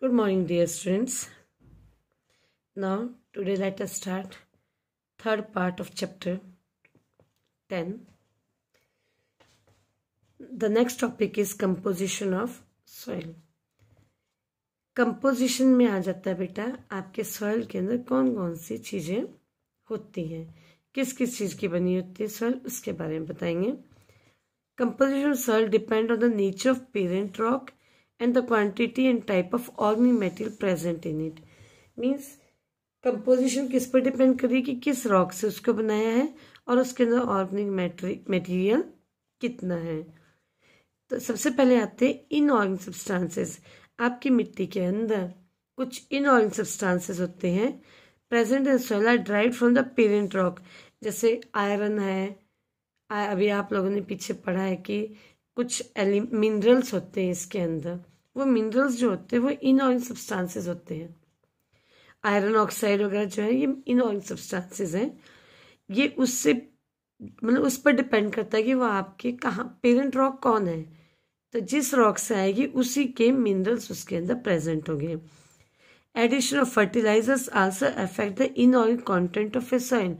Good morning, dear students. Now, today let us start third part of chapter 10. The next topic is composition of soil. Composition में आ जाता है बेटा आपके soil के अंदर कौन कौन सी चीज़ें होती हैं, किस किस चीज़ की बनी होती है सॉइल, उसके बारे में बताएंगे. Composition of soil depend on the nature of parent rock and the quantity and type of organic material present in it. Means composition किस पर डिपेंड करेगी कि किस रॉक से उसको बनाया है और उसके अंदर ऑर्गेनिक मटेरियल कितना है. तो सबसे पहले आते हैं इनऑर्गेनिक सब्सटेंसेस. आपकी मिट्टी के अंदर कुछ इनऑर्गेनिक सब्सटेंसेस होते हैं present in soil are derived from the parent rock. जैसे आयरन है, अभी आप लोगों ने पीछे पढ़ा है कि कुछ मिनरल्स होते हैं इसके अंदर. वो मिनरल्स जो होते हैं वो इनऑर्गेनिक सब्सटेंसेस होते हैं. आयरन ऑक्साइड वगैरह जो है ये इनऑर्गेनिक सब्सटेंसेस हैं. ये उससे मतलब उस पर डिपेंड करता है कि वो आपके कहाँ पेरेंट रॉक कौन है. तो जिस रॉक से आएगी उसी के मिनरल्स उसके अंदर प्रेजेंट होंगे. Addition of fertilisers also affect the inorganic content of a soil.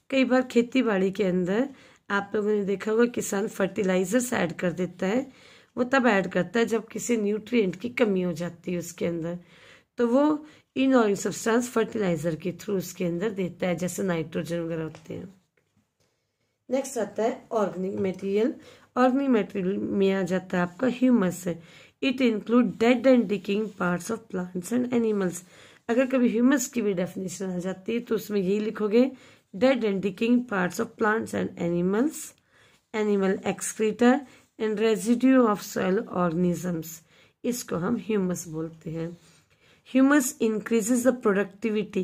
कई बार खेती बाड़ी के अंदर आप लोगों ने देखा होगा किसान फर्टिलाइजर्स ऐड कर देता है. वो तब ऐड करता है जब किसी न्यूट्रिएंट की कमी हो जाती है उसके अंदर, तो वो इनऑर्गेनिक सब्सटेंस फर्टिलाइजर के थ्रू उसके अंदर देता है, जैसे नाइट्रोजन वगैरह होते हैं. नेक्स्ट आता है ऑर्गेनिक मटेरियल. ऑर्गेनिक मटेरियल में आ जाता है आपका humus. It include dead and decaying parts of plants and animals. अगर कभी ह्यूमस की भी डेफिनेशन आ जाती है तो उसमें यही लिखोगे dead and decaying parts of plants and animals, animal excreta and residue of soil organisms. इसको हम ह्यूमस बोलते हैं. Humus increases the productivity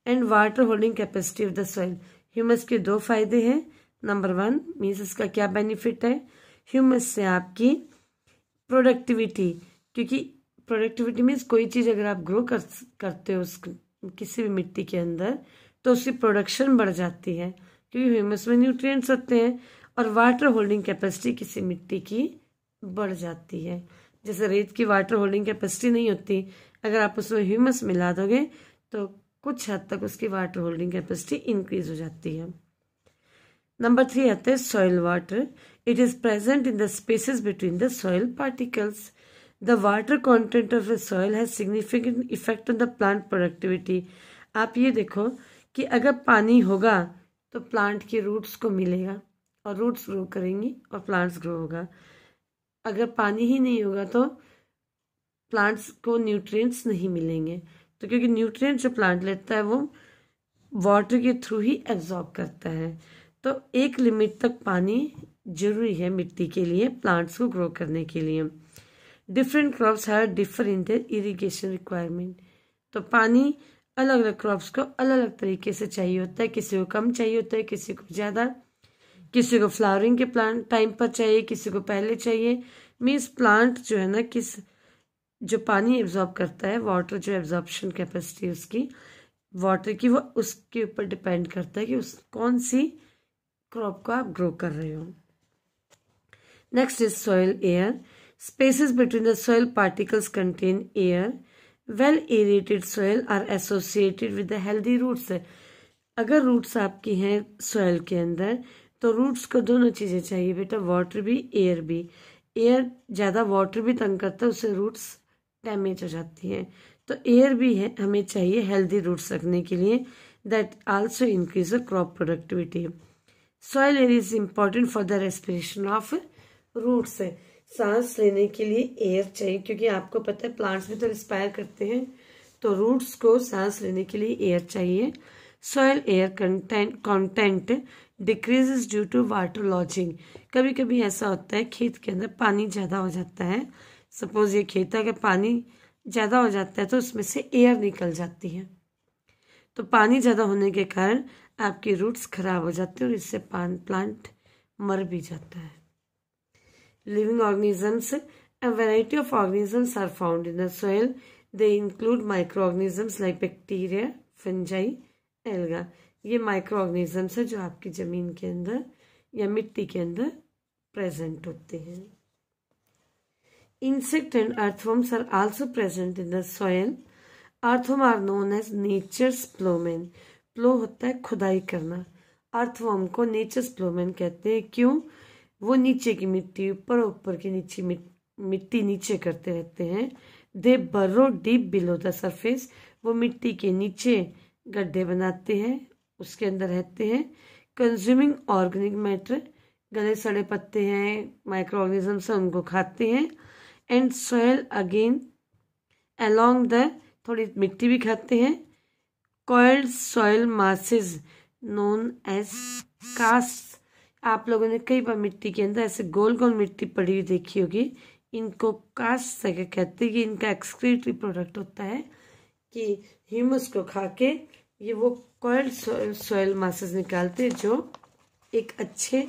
and water holding capacity of the soil. Humus के दो फायदे हैं. नंबर 1 मीन्स इसका क्या बेनिफिट है. ह्यूमस से आपकी प्रोडक्टिविटी, क्योंकि प्रोडक्टिविटी मीन्स कोई चीज़ अगर आप ग्रो करते हो उस किसी भी मिट्टी के अंदर तो उसकी प्रोडक्शन बढ़ जाती है, क्योंकि ह्यूमस में न्यूट्रिएंट्स होते हैं. और वाटर होल्डिंग कैपेसिटी किसी मिट्टी की बढ़ जाती है. जैसे रेत की वाटर होल्डिंग कैपेसिटी नहीं होती, अगर आप उसमें ह्यूमस मिला दोगे तो कुछ हद तक उसकी वाटर होल्डिंग कैपेसिटी इंक्रीज हो जाती है. नंबर 3 आता है soil water. It is present in the spaces between the soil particles. The water content of the soil has significant effect on the plant productivity. आप ये देखो कि अगर पानी होगा तो प्लांट के रूट्स को मिलेगा और रूट्स ग्रो करेंगी और प्लांट्स ग्रो होगा. अगर पानी ही नहीं होगा तो प्लांट्स को न्यूट्रिएंट्स नहीं मिलेंगे. तो क्योंकि न्यूट्रिएंट्स जो प्लांट लेता है वो वाटर के थ्रू ही एब्जॉर्ब करता है, तो एक लिमिट तक पानी जरूरी है मिट्टी के लिए प्लांट्स को ग्रो करने के लिए. Different crops have differ in their irrigation requirement. तो पानी अलग अलग क्रॉप्स को अलग अलग तरीके से चाहिए होता है. किसी को कम चाहिए होता है, किसी को ज़्यादा, किसी को फ्लावरिंग के प्लांट टाइम पर चाहिए, किसी को पहले चाहिए. मीन्स प्लांट जो है ना किस जो पानी एब्जॉर्ब करता है, वाटर जो एब्जॉर्प्शन कैपेसिटी उसकी वाटर की, वो उसके ऊपर डिपेंड करता है कि उस कौन सी क्रॉप को आप ग्रो कर रहे हो. Next is soil air. Spaces between the soil particles contain air. Well aerated soil are associated with the healthy roots. अगर रूट्स आपकी हैं सॉइल के अंदर तो रूट्स को दोनों चीज़ें चाहिए बेटा, वाटर भी एयर भी. एयर ज़्यादा वाटर भी तंग करता है, उससे रूट्स डैमेज हो जाती हैं. तो एयर भी है हमें चाहिए हेल्दी रूट्स रखने के लिए. That also increase the crop productivity. Soil air is important for the respiration of roots. सांस लेने के लिए एयर चाहिए, क्योंकि आपको पता है प्लांट्स भी तो रिस्पायर करते हैं, तो रूट्स को सांस लेने के लिए एयर चाहिए. Soil air content decreases due to water logging. कभी कभी ऐसा होता है खेत के अंदर पानी ज़्यादा हो जाता है. सपोज ये खेत है, अगर पानी ज़्यादा हो जाता है तो उसमें से एयर निकल जाती है, तो पानी ज़्यादा होने के कारण आपकी रूट्स खराब हो जाती है और इससे प्लांट मर भी जाता है. Living organisms. A variety of organisms are found in the soil. They include microorganisms like bacteria, fungi, alga. ये microorganisms है जो आपकी ज़मीन के अंदर या मिट्टी के अंदर प्रेजेंट होते हैं. Insect and earthworms are also present in the soil. Earthworm are known as nature's plowman. प्लो होता है खुदाई करना. अर्थवर्म को नेचर्स प्लोमैन कहते हैं. क्यों? वो नीचे की मिट्टी ऊपर, ऊपर की नीचे मिट्टी नीचे करते रहते हैं. They burrow deep below the surface. वो मिट्टी के नीचे गड्ढे बनाते हैं, उसके अंदर रहते हैं. Consuming organic matter. गले सड़े पत्ते हैं, माइक्रो ऑर्गेनिजम्स हैं, उनको खाते हैं. And soil again along the, थोड़ी मिट्टी भी खाते हैं. Coiled soil masses known as cast. आप लोगों ने कई बार मिट्टी के अंदर ऐसे गोल गोल मिट्टी पड़ी हुई देखी होगी. इनको कास्ट से कहते हैं कि इनका एक्सक्रीटरी प्रोडक्ट होता है कि ह्यूमस को खा के ये वो कॉइल्ड सॉयल मासेस निकालते हैं जो एक अच्छे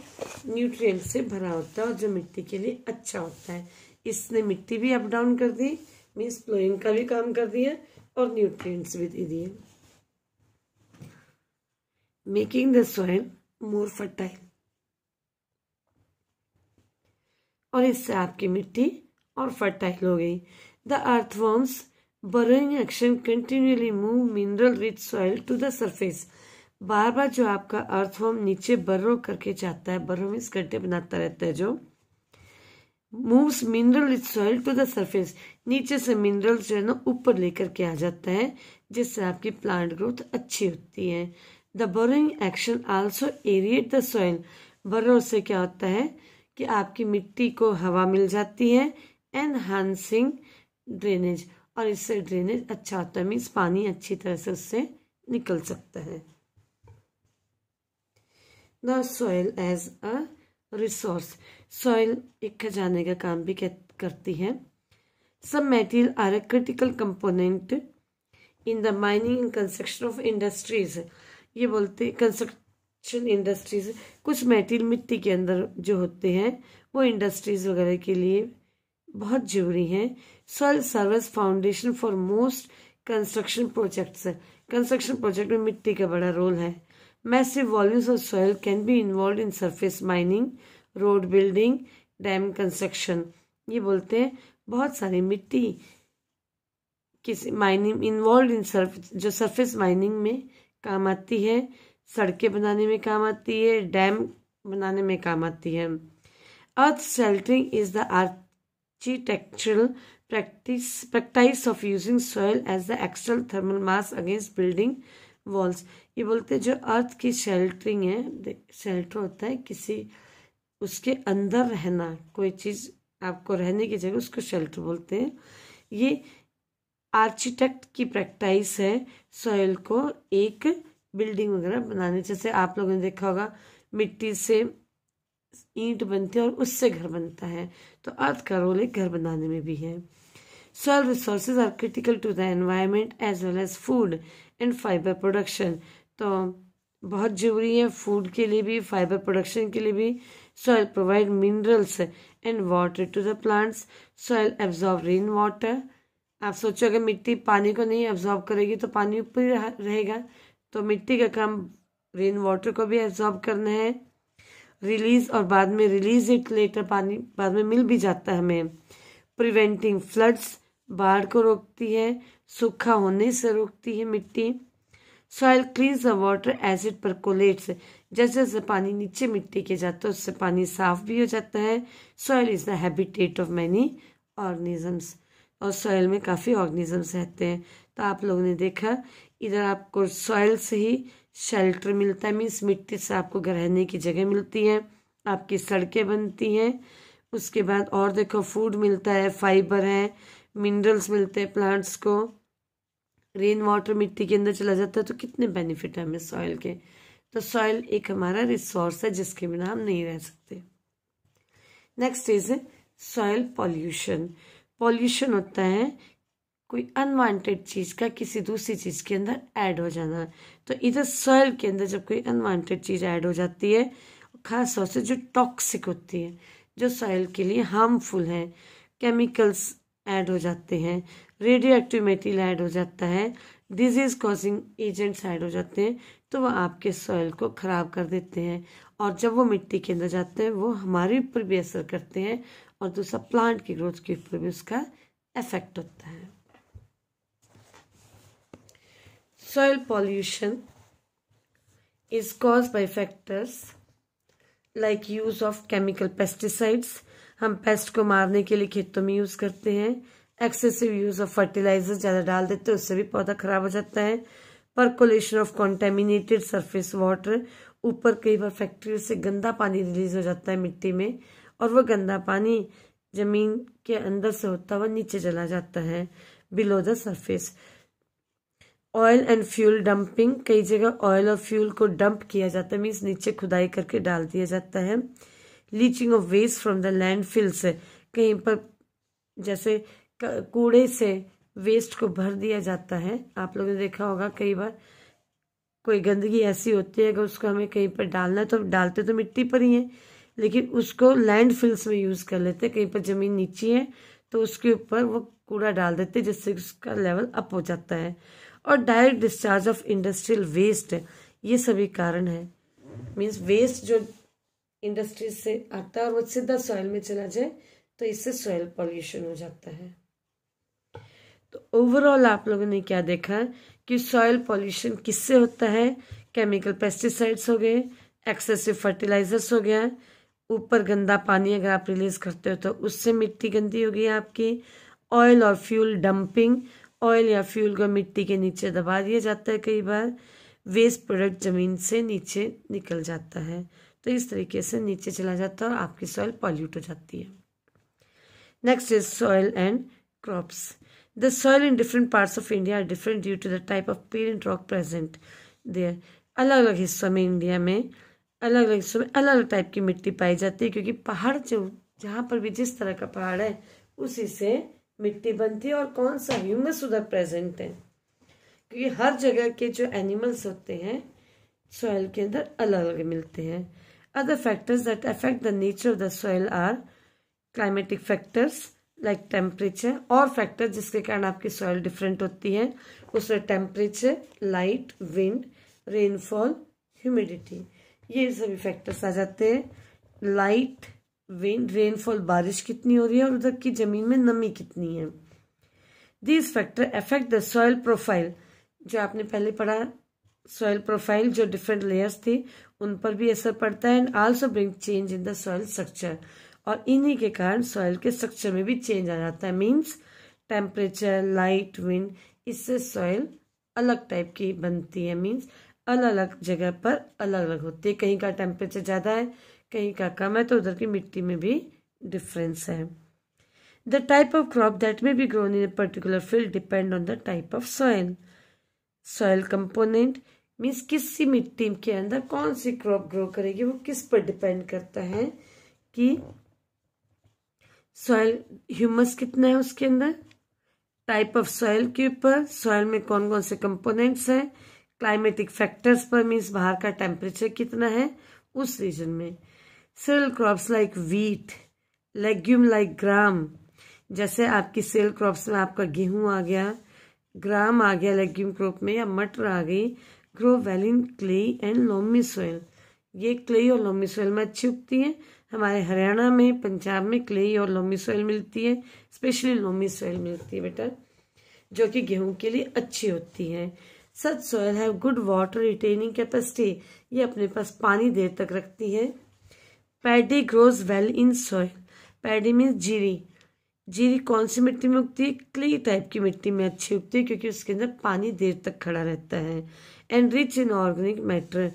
न्यूट्रिएंट से भरा होता है और जो मिट्टी के लिए अच्छा होता है. इसने मिट्टी भी अप डाउन कर दी, मीन्स प्लोइंग का भी काम कर दिया और न्यूट्रिएंट्स भी दे दिए. Making the soil more fertile. और इससे आपकी मिट्टी और फर्टाइल हो गई. The earthworms burrowing action continually move mineral rich soil to the surface. बार बार जो आपका अर्थवर्म नीचे बर्रो करके जाता है, बर्रो मीन्स गड्ढे बनाता रहता है, जो moves mineral rich soil to the surface. नीचे से मिनरल्स जो है ना ऊपर लेकर के आ जाता है, जिससे आपकी प्लांट ग्रोथ अच्छी होती है. The burrowing action also aerate the soil. Burrow से क्या होता है कि आपकी मिट्टी को हवा मिल जाती है. Enhancing drainage. और इससे ड्रेनेज अच्छा होता है, मीन्स पानी अच्छी तरह से उससे निकल सकता है. The soil as a resource. सॉइल एक खजाने का काम भी करती है. Some material are a critical component in the mining and construction of industries. ये बोलते कंस्ट्रक्शन इंडस्ट्रीज, कुछ मटेरियल मिट्टी के अंदर जो होते हैं वो इंडस्ट्रीज वगैरह के लिए बहुत जरूरी है. Soil service foundation for most construction projects. Construction project में मिट्टी का बड़ा रोल है. Massive volumes of soil can be involve in surface mining, road building, dam construction. ये बोलते हैं बहुत सारी मिट्टी किसी माइनिंग इन्वॉल्व इन जो सरफेस माइनिंग में काम आती है, सड़कें बनाने में काम आती है, डैम बनाने में काम आती है. Earth sheltering is the architectural practice of using soil as the external thermal mass against building walls. ये बोलते हैं जो अर्थ की शेल्टरिंग है, शेल्टर होता है किसी उसके अंदर रहना, कोई चीज आपको रहने की जगह, उसको शेल्टर बोलते हैं. ये आर्किटेक्ट की प्रैक्टिस है सॉइल को एक बिल्डिंग वगैरह बनाने. जैसे आप लोगों ने देखा होगा मिट्टी से ईंट बनती है और उससे घर बनता है, तो अर्थ का रोल एक घर बनाने में भी है. Soil resources are critical to the environment as well as food and fibre production. तो बहुत जरूरी है फूड के लिए भी, फाइबर प्रोडक्शन के लिए भी. Soil provide minerals and water to the plants. Soil absorb rain water. आप सोचो अगर मिट्टी पानी को नहीं एब्जॉर्ब करेगी तो पानी ऊपर ही रहेगा, तो मिट्टी का काम रेन वाटर को भी एब्जॉर्ब करना है, रिलीज, और बाद में रिलीज इट लेटर, पानी बाद में मिल भी जाता है हमें. Preventing floods. बाढ़ को रोकती है, सूखा होने से रोकती है मिट्टी. Soil cleans the water as it percolates. जैसे जैसे पानी नीचे मिट्टी के जाता है उससे पानी साफ भी हो जाता है. Soil is the habitat of many organisms. और सॉइल में काफ़ी ऑर्गेनिजम्स रहते हैं. तो आप लोगों ने देखा इधर आपको सॉइल से ही शेल्टर मिलता है, मीन्स मिट्टी से आपको रहने की जगह मिलती है, आपकी सड़कें बनती हैं. उसके बाद और देखो फूड मिलता है, फाइबर है, मिनरल्स मिलते हैं प्लांट्स को, रेन वाटर मिट्टी के अंदर चला जाता है. तो कितने बेनिफिट है हमें सॉइल के. तो सॉइल एक हमारा रिसोर्स है जिसके बिना हम नहीं रह सकते. Next is soil pollution. Pollution होता है कोई अनवांटेड चीज का किसी दूसरी चीज के अंदर ऐड हो जाना. तो इधर सॉइल के अंदर जब कोई अनवांटेड चीज ऐड हो जाती है, खास तौर से जो टॉक्सिक होती है, जो सॉइल के लिए हार्मफुल है, केमिकल्स ऐड हो जाते हैं, रेडियो एक्टिव मटेरियल ऐड हो जाता है, डिजीज कॉजिंग एजेंट्स ऐड हो जाते हैं, तो वह आपके सॉइल को खराब कर देते हैं. और जब वो मिट्टी के अंदर जाते हैं वो हमारे ऊपर भी असर करते हैं और दूसरा प्लांट की ग्रोथ के ऊपर भी उसका इफेक्ट होता है। Soil pollution is caused by factors like use of chemical pesticides, हम पेस्ट को मारने के लिए खेतों में यूज करते हैं। एक्सेसिव यूज ऑफ फर्टिलाइजर, ज़्यादा डाल देते हैं उससे भी पौधा खराब हो जाता है। Percolation of contaminated surface water, ऊपर कई बार फैक्ट्री से गंदा पानी रिलीज हो जाता है मिट्टी में, और वह गंदा पानी जमीन के अंदर से होता हुआ नीचे चला जाता है below the surface. Oil and fuel dumping, कई जगह ऑयल और फ्यूल को डंप किया जाता है, मीन्स नीचे खुदाई करके डाल दिया जाता है। Leaching of waste from the landfill से, कहीं पर जैसे कूड़े से वेस्ट को भर दिया जाता है। आप लोगों ने देखा होगा कई बार कोई गंदगी ऐसी होती है अगर उसको हमें कहीं पर डालना है तो डालते तो मिट्टी पर ही है, लेकिन उसको लैंडफिल्स में यूज कर लेते हैं। कहीं पर जमीन नीची है तो उसके ऊपर वो कूड़ा डाल देते हैं जिससे उसका लेवल अप हो जाता है। और direct discharge of industrial waste, ये सभी कारण है। मीन्स वेस्ट जो इंडस्ट्री से आता है और वो सीधा सॉइल में चला जाए तो इससे सॉइल पॉल्यूशन हो जाता है। तो ओवरऑल आप लोगों ने क्या देखा कि सॉइल पॉल्यूशन किससे होता है? केमिकल पेस्टिसाइड्स हो गए, एक्सेसिव फर्टिलाइजर्स हो गया, ऊपर गंदा पानी अगर आप रिलीज करते हो तो उससे मिट्टी गंदी हो गई आपकी। ऑयल और फ्यूल डंपिंग, ऑयल या फ्यूल को मिट्टी के नीचे दबा दिया जाता है, कई बार वेस्ट प्रोडक्ट जमीन से नीचे निकल जाता है, तो इस तरीके से नीचे चला जाता है और आपकी सॉइल पॉल्यूट हो जाती है। Next is soil and crops. The soil in different parts of India are different due to the type of parent rock present there. अलग अलग हिस्सों में इंडिया में अलग अलग हिस्सों में अलग अलग टाइप की मिट्टी पाई जाती है, क्योंकि पहाड़ जो जहाँ पर भी जिस तरह का पहाड़ है उसी से मिट्टी बनती है और कौन सा ह्यूमस उधर प्रेजेंट है, क्योंकि हर जगह के जो एनिमल्स होते हैं सॉइल के अंदर अलग अलग मिलते हैं। Other factors that affect the nature of the soil are climatic factors like temperature, और फैक्टर जिसके कारण आपकी सॉइल डिफरेंट होती है उसमें temperature, light, wind, rainfall, humidity, ये सभी फैक्टर्स आ जाते हैं। लाइट, विंड, रेनफॉल, बारिश कितनी हो रही है और उधर की जमीन में नमी कितनी है। These factor affect the soil profile, जो आपने पहले पढ़ा सॉइल प्रोफाइल, जो डिफरेंट लेयर्स थी उन पर भी असर पड़ता है। And also bring change in the soil structure, और इन्हीं के कारण सॉइल के स्ट्रक्चर में भी चेंज आ जाता है। मीन्स टेम्परेचर, लाइट, विंड, इससे सॉइल अलग टाइप की बनती है। मीन्स अलग अलग जगह पर अलग अलग होती है, कहीं का टेम्परेचर ज़्यादा है कहीं का कम है, तो उधर की मिट्टी में भी डिफरेंस है। The type of crop that may be grown in a particular field depend on the type of soil. Soil component means किसी मिट्टी के अंदर कौन सी क्रॉप ग्रो करेगी वो किस पर डिपेंड करता है कि सॉइल ह्यूमस कितना है उसके अंदर, टाइप ऑफ सॉइल के ऊपर, सॉइल में कौन कौन से कंपोनेंट्स हैं, क्लाइमेटिक फैक्टर्स पर मीन्स बाहर का टेम्परेचर कितना है उस रीजन में। Cereal crops like wheat, legume like gram, जैसे आपकी सीरियल क्रॉप्स में आपका गेहूं आ गया, ग्राम आ गया लेग्यूम क्रॉप में, या मटर आ गई, grow well in clay and loamy soil, ये क्ले और लोमी सॉइल में अच्छी उगती है। हमारे हरियाणा में, पंजाब में क्ले और लोमी सॉइल मिलती है, स्पेशली लोमी सॉइल मिलती है बेटा, जो कि गेहूं के लिए अच्छी होती है। Such soil have good water retaining capacity, ये अपने पास पानी देर तक रखती है। Paddy grows well in soil, paddy means जीरी, जीरी कौन सी मिट्टी में उगती है? क्ले टाइप की मिट्टी में अच्छी उगती है, क्योंकि उसके अंदर पानी देर तक खड़ा रहता है। And rich in organic matter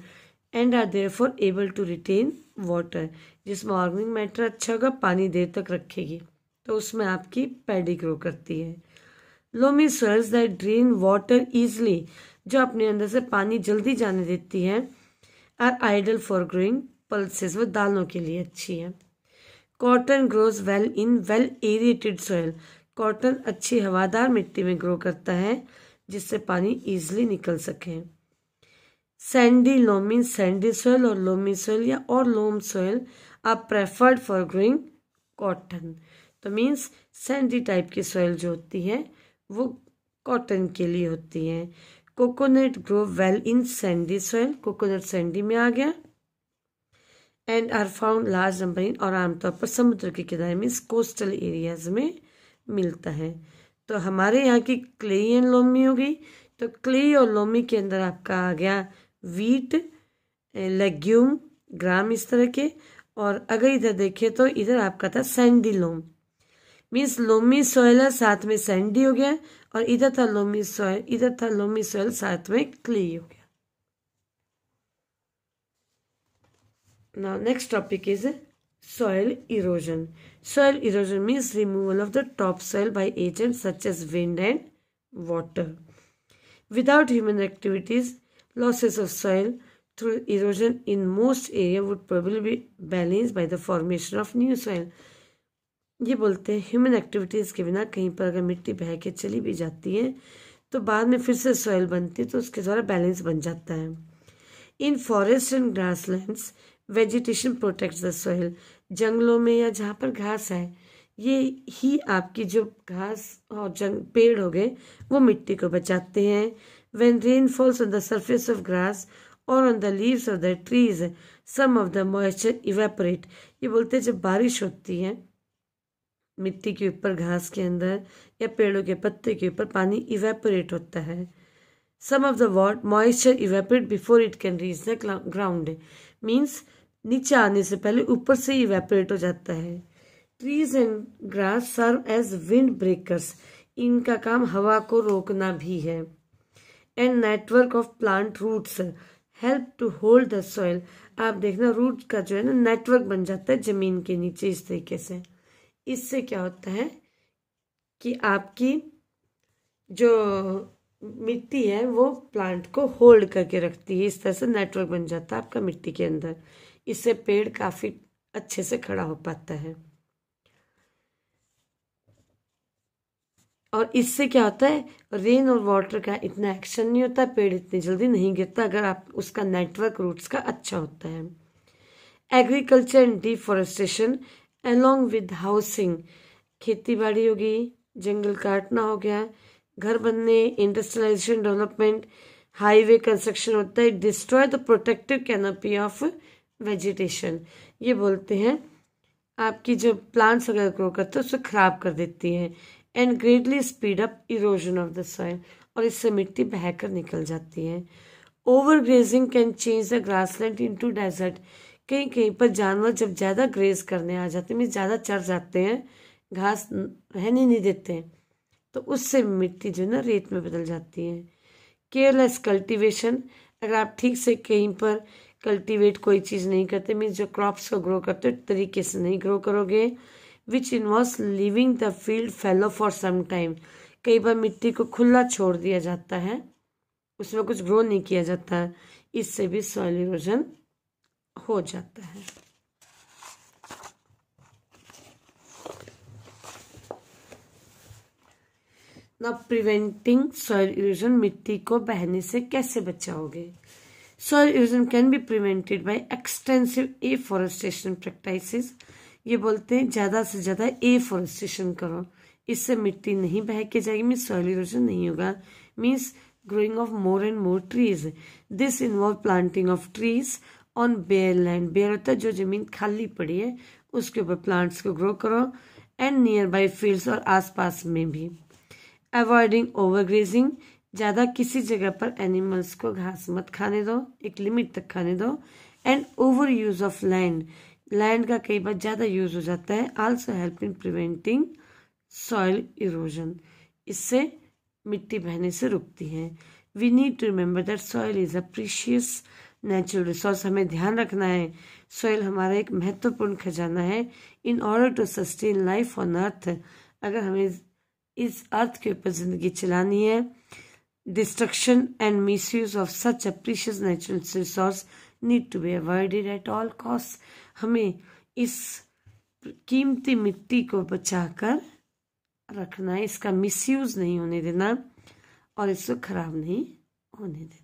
and are therefore able to retain water, जिसमें ऑर्गेनिक मैटर अच्छा होगा पानी देर तक रखेगी, तो उसमें आपकी पैडी ग्रो करती है। Loamy soils that drain water easily, जो अपने अंदर से पानी जल्दी जाने देती है, are ideal for growing pulses, वो दालों के लिए अच्छी है। Cotton grows well in well aerated soil, cotton अच्छी हवादार मिट्टी में ग्रो करता है जिससे पानी इजली निकल सके। सैंडी लोमी, सैंडी सॉइल और लोमी सॉइल या और loam soil are preferred for growing cotton, तो मीन्स सैंडी टाइप की सॉइल जो होती है वो कॉटन के लिए होती है। Coconut grow well in sandy soil, coconut sandy में आ गया। And are found large number in, और आमतौर पर समुद्र के किनारे में कोस्टल एरियाज में मिलता है। तो हमारे यहाँ की क्ले एंड लोमी हो गई। तो क्ले और लोमी के अंदर आपका आ गया वीट, लेग्यूम, ग्राम, इस तरह के। और अगर इधर देखें तो इधर आपका था सैंडी लोम, मीन्स लोमी सॉइल है साथ में सैंडी हो गया, और इधर था लोमी सॉइल, इधर था लोमी सॉइल साथ में क्ले हो गया। Now next topic is soil erosion. Soil erosion means removal of the topsoil by agents such as wind and water. Without human activities, losses of soil through erosion in most area would probably be balanced by the formation of new soil. ये बोलते हैं human activities के बिना कहीं पर अगर मिट्टी बह के चली भी जाती है तो बाद में फिर से सॉइल बनती है, तो उसके द्वारा बैलेंस बन जाता है। इन forest and grasslands vegetation protects the soil. जंगलों में या जहाँ पर घास है, ये ही आपकी जो घास और पेड़ हो गए वो मिट्टी को बचाते हैं। When rain falls on the surface of grass और on the leaves of the trees some of the moisture evaporate. ये बोलते हैं जब बारिश होती है मिट्टी के ऊपर, घास के अंदर या पेड़ों के पत्ते के ऊपर पानी इवेपोरेट होता है। Some of the moisture evaporate before it can reach the ground, means नीचे आने से पहले ऊपर से इवेपोरेट हो जाता है। Trees and grass serve as wind breakers, इनका काम हवा को रोकना भी है। And network of plant roots help to hold the soil. आप देखना रूट का जो है ना नेटवर्क बन जाता है जमीन के नीचे इस तरीके से। इससे क्या होता है कि आपकी जो मिट्टी है वो प्लांट को होल्ड करके रखती है, इस तरह से नेटवर्क बन जाता है आपका मिट्टी के अंदर। इससे पेड़ काफी अच्छे से खड़ा हो पाता है। और इससे क्या होता है, रेन और वाटर का इतना एक्शन नहीं होता, पेड़ इतनी जल्दी नहीं गिरता अगर आप उसका नेटवर्क रूट्स का अच्छा होता है। Agriculture and deforestation along with housing, खेती बाड़ी होगी, जंगल काटना हो गया, घर बनने, इंडस्ट्रियलाइजेशन, डेवलपमेंट, हाईवे कंस्ट्रक्शन होता है, destroy the protective canopy of vegetation. ये बोलते हैं आपकी जो प्लांट्स अगर ग्रो करते हैं उसे खराब कर देती है। And greatly speed up erosion of the soil, और इससे मिट्टी बहकर निकल जाती है। Over grazing can change the grassland into desert, कहीं कहीं पर जानवर जब ज़्यादा ग्रेज करने आ जाते हैं, मीन्स ज़्यादा चढ़ जाते हैं, घास रहने नहीं देते हैं, तो उससे मिट्टी जो है ना रेत में बदल जाती है। केयरलेस कल्टीवेशन, अगर आप ठीक से कहीं पर कल्टीवेट कोई चीज़ नहीं करते, मीन्स जो क्रॉप्स को ग्रो करते हो तरीके से नहीं ग्रो करोगे, which involves living the field fallow for some time, कई बार मिट्टी को खुला छोड़ दिया जाता है, उसमें कुछ ग्रो नहीं किया जाता है, इससे भी सॉइल इरोजन हो जाता है। ना प्रिवेंटिंग सॉइल इरोजन, मिट्टी को बहने से कैसे बचाओगे। Soil erosion can be prevented by extensive afforestation practices. ये बोलते हैं ज़्यादा से ज़्यादा एफॉरेस्टेशन करो, इससे मिट्टी नहीं बह के जाएगी, मीन्स सॉइल इरोजन नहीं होगा। Means growing of more and more trees, this involve planting of trees on bare land, bare होता है जो जमीन खाली पड़ी है उसके ऊपर प्लांट्स को ग्रो करो, एंड नियर बाई फील्ड्स, और आसपास में भी। अवॉइडिंग ओवरग्रेजिंग, ज़्यादा किसी जगह पर एनिमल्स को घास मत खाने दो, एक लिमिट तक खाने दो। And over use of land, land का कई बार ज़्यादा यूज हो जाता है। Also help in preventing soil erosion, इससे मिट्टी बहने से रुकती है। We need to remember that soil is a precious natural resource, हमें ध्यान रखना है सॉइल हमारा एक महत्वपूर्ण खजाना है। In order to sustain life on earth, अगर हमें इस अर्थ के ऊपर जिंदगी चलानी है, destruction and misuse of such a precious natural resource need to be avoided at all cost. हमें इस कीमती मिट्टी को बचाकर रखना है, इसका मिसयूज नहीं होने देना और इसको खराब नहीं होने देना।